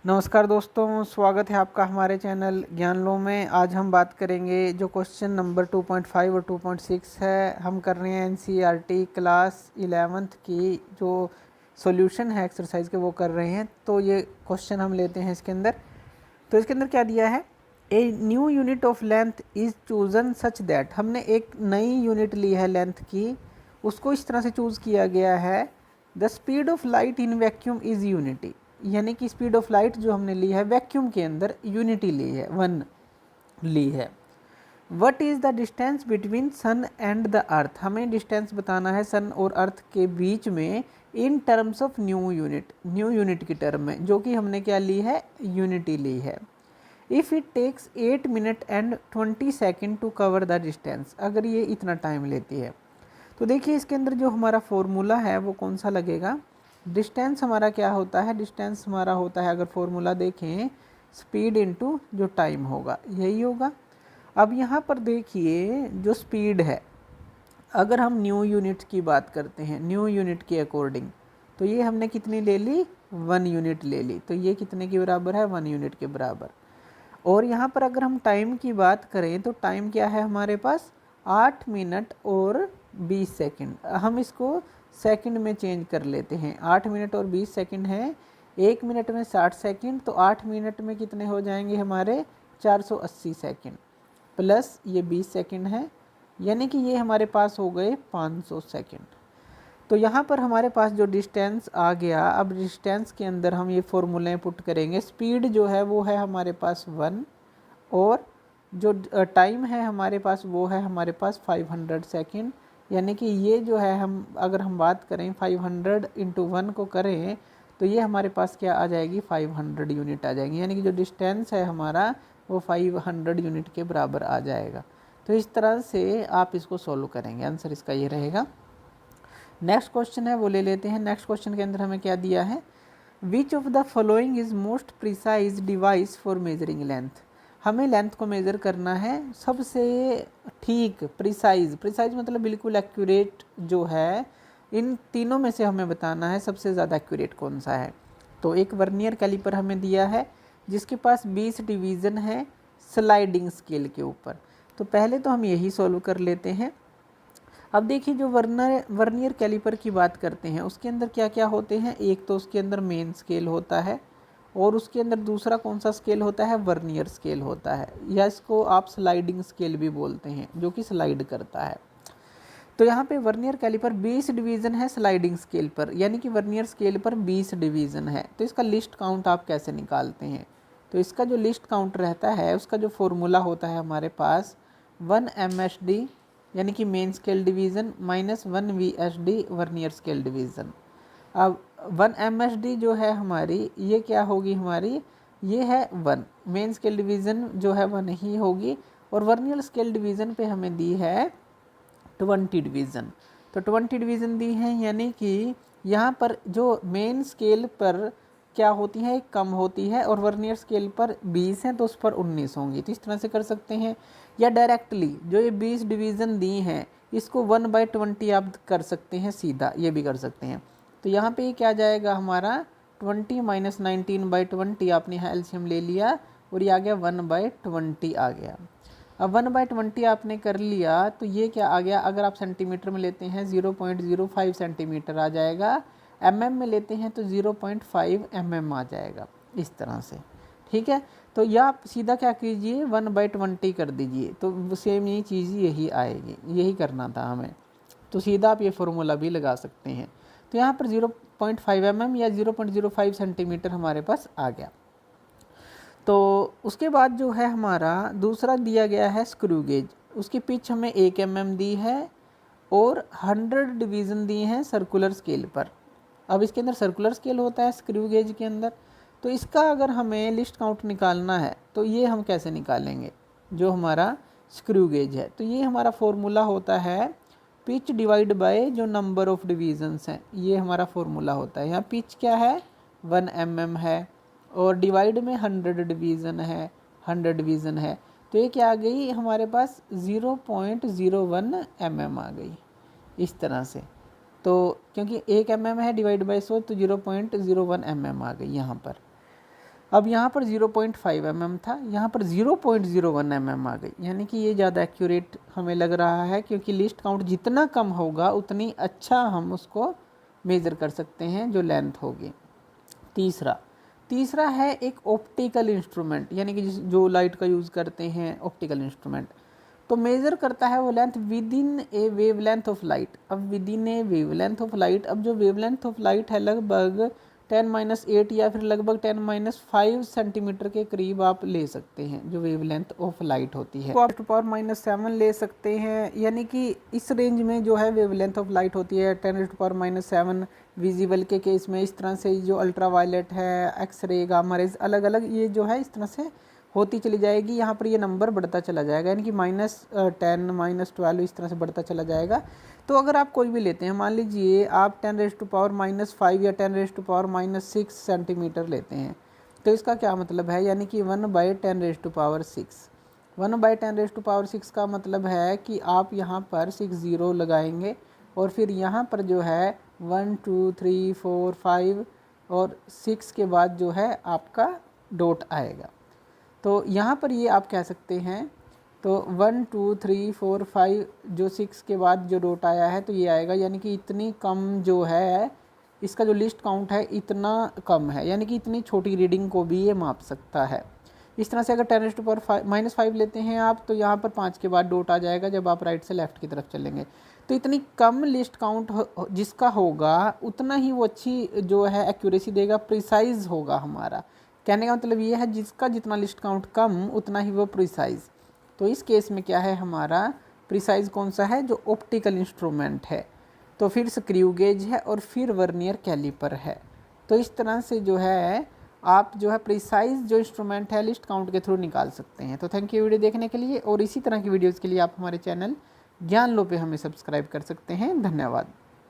नमस्कार दोस्तों, स्वागत है आपका हमारे चैनल ज्ञान लो में। आज हम बात करेंगे जो क्वेश्चन नंबर 2.5 और 2.6 है। हम कर रहे हैं एनसीईआरटी क्लास 11th की जो सॉल्यूशन है एक्सरसाइज के, वो कर रहे हैं। तो ये क्वेश्चन हम लेते हैं इसके अंदर। तो इसके अंदर क्या दिया है, a new unit of length is chosen such that, हमने एक नई यूनिट ली है लेंथ की, उसको इस तरह से चूज़ किया गया है। The speed of light in vacuum is unity, यानी कि स्पीड ऑफ लाइट जो हमने ली है वैक्यूम के अंदर यूनिटी ली है, 1 ली है। What is the distance between sun and the earth, हमें डिस्टेंस बताना है सन और अर्थ के बीच में in terms of new unit की टर्म में, जो कि हमने क्या ली है, यूनिटी ली है। If it takes 8 minute and 20 second to cover the distance, अगर ये इतना टाइम लेती है तो देखिए इसके अंदर जो हमारा फॉर्मूला है वो कौन सा लगेगा। डिस्टेंस हमारा क्या होता है, डिस्टेंस हमारा होता है, अगर फॉर्मूला देखें, स्पीड इनटू जो टाइम होगा, यही होगा। अब यहाँ पर देखिए जो स्पीड है, अगर हम न्यू यूनिट की बात करते हैं, न्यू यूनिट के अकॉर्डिंग, तो ये हमने कितनी ले ली, 1 यूनिट ले ली। तो ये कितने के बराबर है, 1 यूनिट के बराबर। और यहाँ पर अगर हम टाइम की बात करें तो टाइम क्या है हमारे पास, 8 मिनट और 20 सेकंड। हम इसको सेकंड में चेंज कर लेते हैं। 8 मिनट और 20 सेकंड है, 1 मिनट में 60 सेकंड, तो 8 मिनट में कितने हो जाएंगे हमारे, 480 सेकंड प्लस ये 20 सेकंड है, यानी कि ये हमारे पास हो गए 500 सेकंड। तो यहाँ पर हमारे पास जो डिस्टेंस आ गया, अब डिस्टेंस के अंदर हम ये फॉर्मूले पुट करेंगे। स्पीड जो है वो है हमारे पास 1, और जो टाइम है हमारे पास वो है हमारे पास 500 सेकंड, यानी कि ये जो है, हम अगर हम बात करें 500 इंटू 1 को करें तो ये हमारे पास क्या आ जाएगी, 500 यूनिट आ जाएगी, यानी कि जो डिस्टेंस है हमारा वो 500 यूनिट के बराबर आ जाएगा। तो इस तरह से आप इसको सॉल्व करेंगे, आंसर इसका ये रहेगा। नेक्स्ट क्वेश्चन है वो ले लेते हैं। नेक्स्ट क्वेश्चन के अंदर हमें क्या दिया है, which of the following is most precise device for measuring length, हमें लेंथ को मेज़र करना है। सबसे ठीक प्रिसाइज मतलब बिल्कुल एक्यूरेट जो है, इन तीनों में से हमें बताना है सबसे ज़्यादा एक्यूरेट कौन सा है। तो एक वर्नियर कैलिपर हमें दिया है जिसके पास 20 डिवीज़न है स्लाइडिंग स्केल के ऊपर। तो पहले तो हम यही सॉल्व कर लेते हैं। अब देखिए जो वर्नियर कैलिपर की बात करते हैं उसके अंदर क्या क्या होते हैं, एक तो उसके अंदर मेन स्केल होता है, और उसके अंदर दूसरा कौन सा स्केल होता है, वर्नियर स्केल होता है, या इसको आप स्लाइडिंग स्केल भी बोलते हैं, जो कि स्लाइड करता है। तो यहाँ पे वर्नियर कैलिपर 20 डिवीज़न है स्लाइडिंग स्केल पर, यानी कि वर्नियर स्केल पर 20 डिवीज़न है। तो इसका लिस्ट काउंट आप कैसे निकालते हैं, तो इसका जो लिस्ट काउंट रहता है उसका जो फॉर्मूला होता है हमारे पास, 1 MSD यानी कि main scale division minus 1 VSD vernier scale division. अब 1 MSD जो है हमारी, ये क्या होगी हमारी, ये है 1, मेन स्केल डिवीज़न जो है 1 ही होगी, और वर्नियर स्केल डिवीज़न पे हमें दी है 20 डिवीज़न। तो 20 डिवीज़न दी है, यानी कि यहाँ पर जो मेन स्केल पर क्या होती है, कम होती है, और वर्नियर स्केल पर 20 हैं तो उस पर 19 होंगी। तो इस तरह से कर सकते हैं, या डायरेक्टली जो ये 20 डिवीज़न दी हैं इसको 1/20 आप कर सकते हैं, सीधा ये भी कर सकते हैं। तो यहाँ पे क्या जाएगा हमारा, 20 माइनस 19/20, आपने यहाँ एलसीएम ले लिया और ये आ गया 1/20 आ गया। अब 1/20 आपने कर लिया तो ये क्या आ गया, अगर आप सेंटीमीटर में लेते हैं 0.05 सेंटीमीटर आ जाएगा, में लेते हैं तो 0.5 आ जाएगा, इस तरह से। ठीक है, तो या आप सीधा क्या कीजिए, 1/20 कर दीजिए, तो सेम ये चीज़ यही आएगी, यही करना था हमें। तो सीधा आप ये फॉर्मूला भी लगा सकते हैं। तो यहाँ पर 0.5 या 0.05 सेंटीमीटर हमारे पास आ गया। तो उसके बाद जो है हमारा दूसरा दिया गया है स्क्रू गेज, उसकी पिच हमें 1 दी है, और 100 डिवीज़न दिए हैं सर्कुलर स्केल पर। अब इसके अंदर सर्कुलर स्केल होता है स्क्रू गेज के अंदर, तो इसका अगर हमें लिस्ट काउंट निकालना है तो ये हम कैसे निकालेंगे, जो हमारा स्क्रू गेज है, तो ये हमारा फॉर्मूला होता है पिच डिवाइड बाय जो नंबर ऑफ डिवीज़न्स हैं, ये हमारा फॉर्मूला होता है। यहाँ पिच क्या है, 1 है, और डिवाइड में 100 डिवीज़न है, 100 डिवीज़न है, तो ये क्या आ गई हमारे पास, 0.01 आ गई, इस तरह से। तो क्योंकि 1 है डिवाइड बाय 100, तो 0.01 आ गई यहाँ पर। अब यहाँ पर 0.5 mm था, यहाँ पर 0.01 mm आ गई, यानी कि ये ज़्यादा एक्यूरेट हमें लग रहा है, क्योंकि लिस्ट काउंट जितना कम होगा उतनी अच्छा हम उसको मेज़र कर सकते हैं जो लेंथ होगी। तीसरा है एक ऑप्टिकल इंस्ट्रूमेंट, यानी कि जो लाइट का यूज़ करते हैं ऑप्टिकल इंस्ट्रूमेंट, तो मेज़र करता है वो length within a wavelength of light. अब within a wavelength of light, अब जो वेवलेंथ ऑफ लाइट है लगभग 10-8 या फिर लगभग 10-5 सेंटीमीटर के करीब आप ले सकते हैं जो वेवलेंथ ऑफ लाइट होती है, तो आप (10⁻⁷ ले सकते हैं, यानी कि इस रेंज में जो है वेवलेंथ ऑफ लाइट होती है 10⁻⁷। विजिबल के केस में इस तरह से जो अल्ट्रावायलेट है, एक्सरे, गामा रेज, अलग अलग ये जो है इस तरह से होती चली जाएगी। यहाँ पर ये नंबर बढ़ता चला जाएगा, यानी कि -10, -12 इस तरह से बढ़ता चला जाएगा। तो अगर आप कोई भी लेते हैं, मान लीजिए आप 10⁻⁵ या 10⁻⁻6 सेंटीमीटर लेते हैं, तो इसका क्या मतलब है, यानी कि 1/10⁻6। 1/10⁻6 का मतलब है कि आप यहाँ पर 6 0 लगाएंगे और फिर यहाँ पर जो है 1 2 3 4 5 और 6 के बाद जो है आपका डॉट आएगा। तो यहाँ पर ये आप कह सकते हैं, तो 1 2 3 4 5 जो 6 के बाद जो डॉट आया है तो ये आएगा, यानी कि इतनी कम जो है इसका जो लिस्ट काउंट है इतना कम है, यानी कि इतनी छोटी रीडिंग को भी ये माप सकता है। इस तरह से अगर 10⁻⁻5 लेते हैं आप, तो यहाँ पर 5 के बाद डॉट आ जाएगा जब आप राइट से लेफ़्ट की तरफ चलेंगे। तो इतनी कम लिस्ट काउंट जिसका होगा उतना ही वो अच्छी जो है एक्यूरेसी देगा, प्रिसाइज होगा हमारा। कहने का मतलब ये है जिसका जितना लिस्ट काउंट कम उतना ही वो प्रिसाइज। तो इस केस में क्या है हमारा प्रिसाइज कौन सा है, जो ऑप्टिकल इंस्ट्रूमेंट है, तो फिर स्क्रू गेज है और फिर वर्नियर कैलिपर है। तो इस तरह से जो है आप जो है प्रिसाइज जो इंस्ट्रूमेंट है लिस्ट काउंट के थ्रू निकाल सकते हैं। तो थैंक यू वीडियो देखने के लिए, और इसी तरह की वीडियोज़ के लिए आप हमारे चैनल ज्ञान लो पे हमें सब्सक्राइब कर सकते हैं। धन्यवाद।